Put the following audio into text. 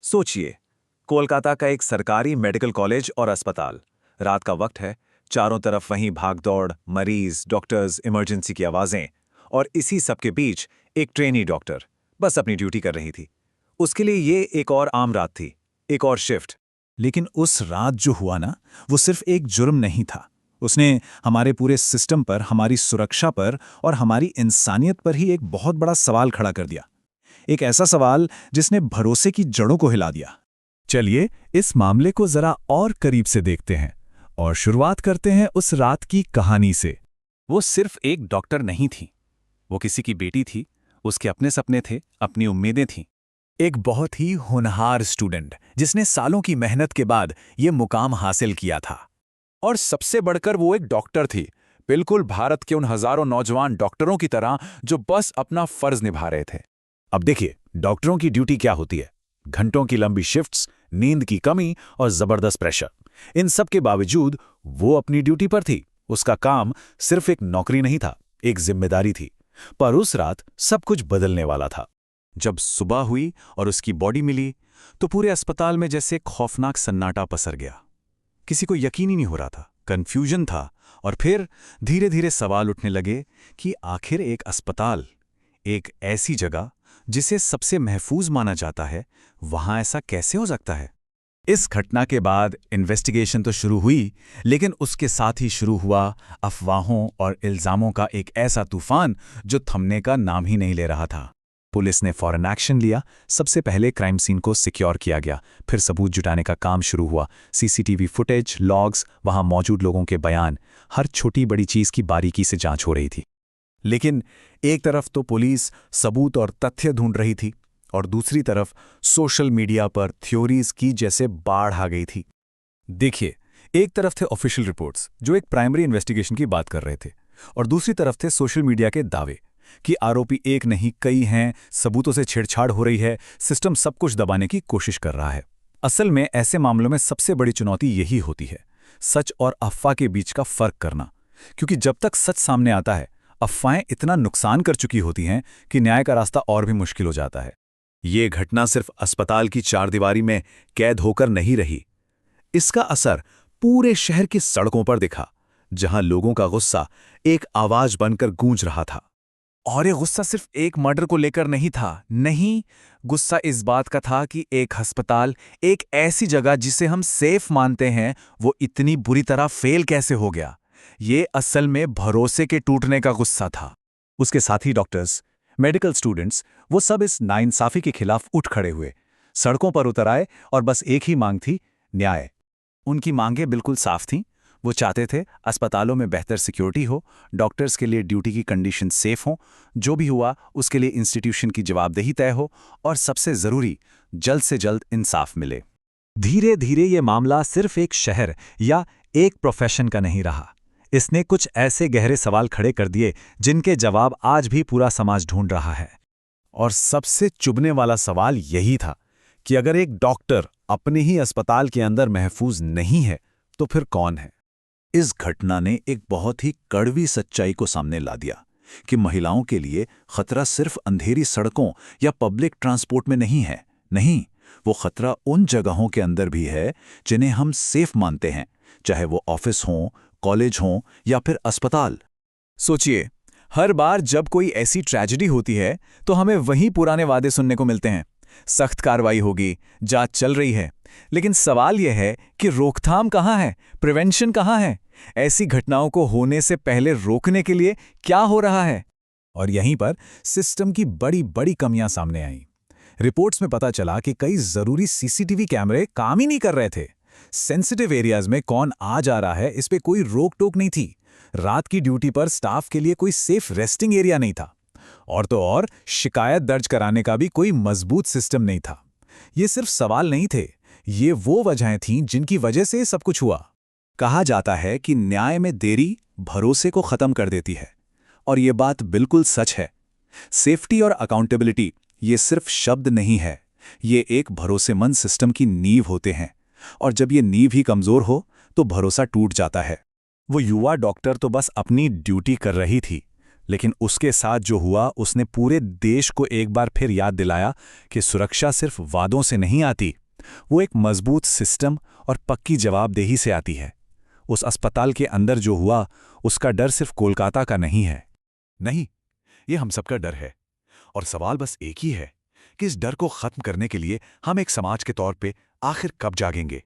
सोचिए, कोलकाता का एक सरकारी मेडिकल कॉलेज और अस्पताल। रात का वक्त है, चारों तरफ वहीं भागदौड़, मरीज, डॉक्टर्स, इमरजेंसी की आवाजें। और इसी सब के बीच एक ट्रेनी डॉक्टर बस अपनी ड्यूटी कर रही थी। उसके लिए ये एक और आम रात थी, एक और शिफ्ट। लेकिन उस रात जो हुआ ना, वो सिर्फ एक जुर्म नहीं था। उसने हमारे पूरे सिस्टम पर, हमारी सुरक्षा पर और हमारी इंसानियत पर ही एक बहुत बड़ा सवाल खड़ा कर दिया। एक ऐसा सवाल जिसने भरोसे की जड़ों को हिला दिया। चलिए इस मामले को जरा और करीब से देखते हैं और शुरुआत करते हैं उस रात की कहानी से। वो सिर्फ एक डॉक्टर नहीं थी, वो किसी की बेटी थी। उसके अपने सपने थे, अपनी उम्मीदें थीं। एक बहुत ही होनहार स्टूडेंट जिसने सालों की मेहनत के बाद ये मुकाम हासिल किया था। और सबसे बढ़कर वो एक डॉक्टर थी, बिल्कुल भारत के उन हजारों नौजवान डॉक्टरों की तरह जो बस अपना फर्ज निभा रहे थे। अब देखिए, डॉक्टरों की ड्यूटी क्या होती है। घंटों की लंबी शिफ्ट्स, नींद की कमी और जबरदस्त प्रेशर। इन सब के बावजूद वो अपनी ड्यूटी पर थी। उसका काम सिर्फ एक नौकरी नहीं था, एक जिम्मेदारी थी। पर उस रात सब कुछ बदलने वाला था। जब सुबह हुई और उसकी बॉडी मिली, तो पूरे अस्पताल में जैसे एक खौफनाक सन्नाटा पसर गया। किसी को यकीन ही नहीं हो रहा था, कंफ्यूजन था। और फिर धीरे धीरे सवाल उठने लगे कि आखिर एक अस्पताल, एक ऐसी जगह जिसे सबसे महफूज माना जाता है, वहां ऐसा कैसे हो सकता है। इस घटना के बाद इन्वेस्टिगेशन तो शुरू हुई, लेकिन उसके साथ ही शुरू हुआ अफवाहों और इल्जामों का एक ऐसा तूफान जो थमने का नाम ही नहीं ले रहा था। पुलिस ने फौरन एक्शन लिया। सबसे पहले क्राइम सीन को सिक्योर किया गया, फिर सबूत जुटाने का काम शुरू हुआ। सीसीटीवी फुटेज, लॉग्स, वहां मौजूद लोगों के बयान, हर छोटी बड़ी चीज की बारीकी से जांच हो रही थी। लेकिन एक तरफ तो पुलिस सबूत और तथ्य ढूंढ रही थी, और दूसरी तरफ सोशल मीडिया पर थ्योरीज की जैसे बाढ़ आ गई थी। देखिए, एक तरफ थे ऑफिशियल रिपोर्ट्स जो एक प्राइमरी इन्वेस्टिगेशन की बात कर रहे थे, और दूसरी तरफ थे सोशल मीडिया के दावे कि आरोपी एक नहीं कई हैं, सबूतों से छेड़छाड़ हो रही है, सिस्टम सब कुछ दबाने की कोशिश कर रहा है। असल में ऐसे मामलों में सबसे बड़ी चुनौती यही होती है, सच और अफवाह के बीच का फर्क करना। क्योंकि जब तक सच सामने आता है, अफवाहें इतना नुकसान कर चुकी होती हैं कि न्याय का रास्ता और भी मुश्किल हो जाता है। ये घटना सिर्फ अस्पताल की चारदीवारी में कैद होकर नहीं रही। इसका असर पूरे शहर की सड़कों पर दिखा, जहां लोगों का गुस्सा एक आवाज बनकर गूंज रहा था। और ये गुस्सा सिर्फ एक मर्डर को लेकर नहीं था। नहीं, गुस्सा इस बात का था कि एक अस्पताल, एक ऐसी जगह जिसे हम सेफ मानते हैं, वो इतनी बुरी तरह फेल कैसे हो गया। ये असल में भरोसे के टूटने का गुस्सा था। उसके साथी डॉक्टर्स, मेडिकल स्टूडेंट्स, वो सब इस नाइंसाफी के खिलाफ उठ खड़े हुए, सड़कों पर उतर आए, और बस एक ही मांग थी, न्याय। उनकी मांगें बिल्कुल साफ थीं। वो चाहते थे अस्पतालों में बेहतर सिक्योरिटी हो, डॉक्टर्स के लिए ड्यूटी की कंडीशन सेफ हों, जो भी हुआ उसके लिए इंस्टीट्यूशन की जवाबदेही तय हो, और सबसे जरूरी, जल्द से जल्द इंसाफ मिले। धीरे धीरे ये मामला सिर्फ एक शहर या एक प्रोफेशन का नहीं रहा। इसने कुछ ऐसे गहरे सवाल खड़े कर दिए जिनके जवाब आज भी पूरा समाज ढूंढ रहा है। और सबसे चुभने वाला सवाल यही था कि अगर एक डॉक्टर अपने ही अस्पताल के अंदर महफूज नहीं है, तो फिर कौन है। इस घटना ने एक बहुत ही कड़वी सच्चाई को सामने ला दिया कि महिलाओं के लिए खतरा सिर्फ अंधेरी सड़कों या पब्लिक ट्रांसपोर्ट में नहीं है। नहीं, वो खतरा उन जगहों के अंदर भी है जिन्हें हम सेफ मानते हैं, चाहे वो ऑफिस हों, कॉलेज हों या फिर अस्पताल। सोचिए, हर बार जब कोई ऐसी ट्रेजेडी होती है तो हमें वही पुराने वादे सुनने को मिलते हैं। सख्त कार्रवाई होगी, जांच चल रही है। लेकिन सवाल यह है कि रोकथाम कहाँ है, प्रिवेंशन कहाँ है। ऐसी घटनाओं को होने से पहले रोकने के लिए क्या हो रहा है। और यहीं पर सिस्टम की बड़ी बड़ी कमियां सामने आईं। रिपोर्ट्स में पता चला कि कई जरूरी सीसीटीवी कैमरे काम ही नहीं कर रहे थे। सेंसिटिव एरियाज में कौन आ जा रहा है, इस पे कोई रोक टोक नहीं थी। रात की ड्यूटी पर स्टाफ के लिए कोई सेफ रेस्टिंग एरिया नहीं था। और तो और शिकायत दर्ज कराने का भी कोई मजबूत सिस्टम नहीं था। ये सिर्फ सवाल नहीं थे, ये वो वजहें थीं जिनकी वजह से सब कुछ हुआ। कहा जाता है कि न्याय में देरी भरोसे को खत्म कर देती है, और ये बात बिल्कुल सच है। सेफ्टी और अकाउंटेबिलिटी ये सिर्फ शब्द नहीं है, ये एक भरोसेमंद सिस्टम की नींव होते हैं। और जब ये नींव ही कमजोर हो तो भरोसा टूट जाता है। वो युवा डॉक्टर तो बस अपनी ड्यूटी कर रही थी, लेकिन उसके साथ जो हुआ उसने पूरे देश को एक बार फिर याद दिलाया कि सुरक्षा सिर्फ वादों से नहीं आती, वो एक मजबूत सिस्टम और पक्की जवाबदेही से आती है। उस अस्पताल के अंदर जो हुआ उसका डर सिर्फ कोलकाता का नहीं है। नहीं, ये हम सबका डर है। और सवाल बस एक ही है कि इस डर को खत्म करने के लिए हम एक समाज के तौर पे आखिर कब जागेंगे।